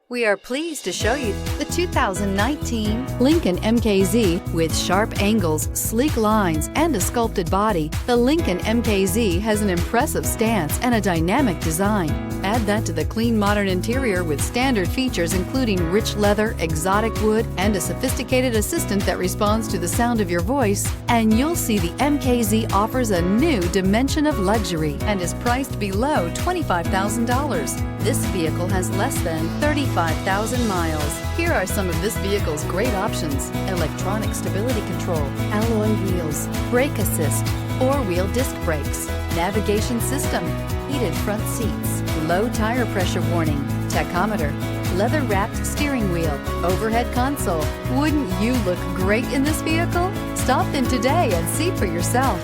We are pleased to show you the 2019 Lincoln MKZ. With sharp angles, sleek lines, and a sculpted body, the Lincoln MKZ has an impressive stance and a dynamic design. Add that to the clean, modern interior with standard features including rich leather, exotic wood, and a sophisticated assistant that responds to the sound of your voice, and you'll see the MKZ offers a new dimension of luxury and is priced below $25,000. This vehicle has less than 35,000 miles. Here are some of this vehicle's great options: electronic stability control, alloy wheels, brake assist, four-wheel disc brakes, navigation system, heated front seats, low tire pressure warning, tachometer, leather-wrapped steering wheel, overhead console. Wouldn't you look great in this vehicle? Stop in today and see for yourself.